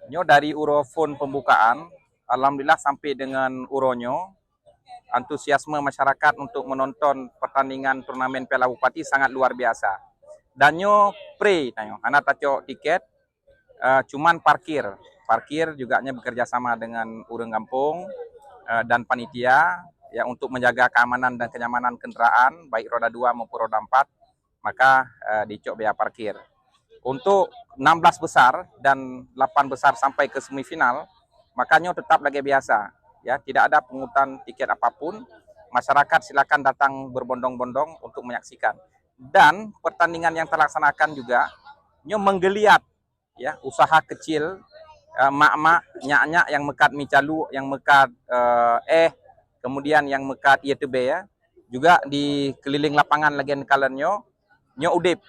Nyo dari urofon pembukaan, alhamdulillah sampai dengan uronyo, antusiasme masyarakat untuk menonton pertandingan turnamen Piala Bupati sangat luar biasa. Dan nyo pre, anak taco tiket, cuman parkir juga bekerja sama dengan urang kampung dan panitia ya untuk menjaga keamanan dan kenyamanan kendaraan baik roda 2 maupun roda 4, maka dicok biaya parkir. Untuk 16 besar dan 8 besar sampai ke semifinal, makanya tetap lagi biasa. Ya, tidak ada pungutan tiket apapun. Masyarakat silakan datang berbondong-bondong untuk menyaksikan. Dan pertandingan yang terlaksanakan juga nyo menggeliat ya usaha kecil, mak-mak, nyak-nyak yang mekat micalu, yang mekat kemudian yang mekat IETB ya. Juga di keliling lapangan lagi kalenyo nyo udip.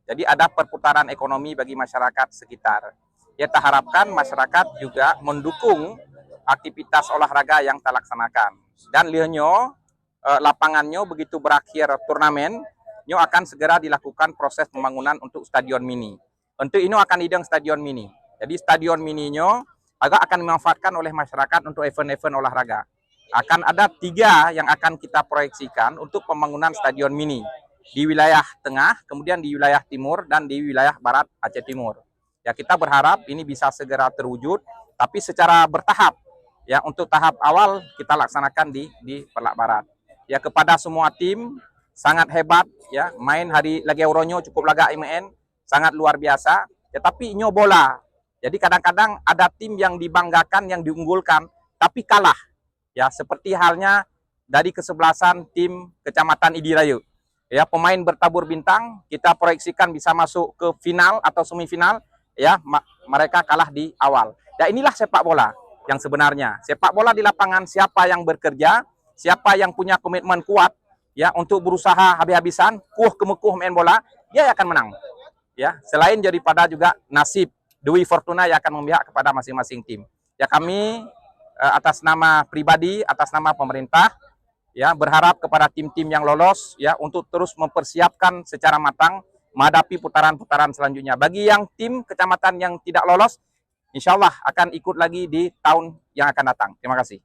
Jadi ada perputaran ekonomi bagi masyarakat sekitar. Ya, kita harapkan masyarakat juga mendukung aktivitas olahraga yang terlaksanakan. Dan lihatnya lapangannya begitu berakhir turnamen, nyo akan segera dilakukan proses pembangunan untuk stadion mini. Untuk ini akan hidang stadion mini. Jadi stadion mininya agak akan dimanfaatkan oleh masyarakat untuk event-event olahraga. Akan ada 3 yang akan kita proyeksikan untuk pembangunan stadion mini di wilayah tengah, kemudian di wilayah timur, dan di wilayah barat Aceh Timur. Ya, kita berharap ini bisa segera terwujud, tapi secara bertahap. Ya, untuk tahap awal kita laksanakan di Pelak Barat. Ya, kepada semua tim sangat hebat ya, main hari lagi Euronyo cukup laga IMN sangat luar biasa, tetapi nyo bola. Jadi kadang-kadang ada tim yang dibanggakan, yang diunggulkan, tapi kalah. Ya, seperti halnya dari kesebelasan tim Kecamatan Idirayu. Ya, pemain bertabur bintang kita proyeksikan bisa masuk ke final atau semifinal, ya mereka kalah di awal. Dan inilah sepak bola yang sebenarnya. Sepak bola di lapangan, siapa yang bekerja, siapa yang punya komitmen kuat ya untuk berusaha habis-habisan, kemekuh main bola, dia akan menang. Ya, selain daripada juga nasib Dwi Fortuna yang akan memihak kepada masing-masing tim. Ya, kami atas nama pribadi, atas nama pemerintah ya berharap kepada tim-tim yang lolos ya untuk terus mempersiapkan secara matang menghadapi putaran-putaran selanjutnya. Bagi yang tim kecamatan yang tidak lolos, insya Allah akan ikut lagi di tahun yang akan datang. Terima kasih.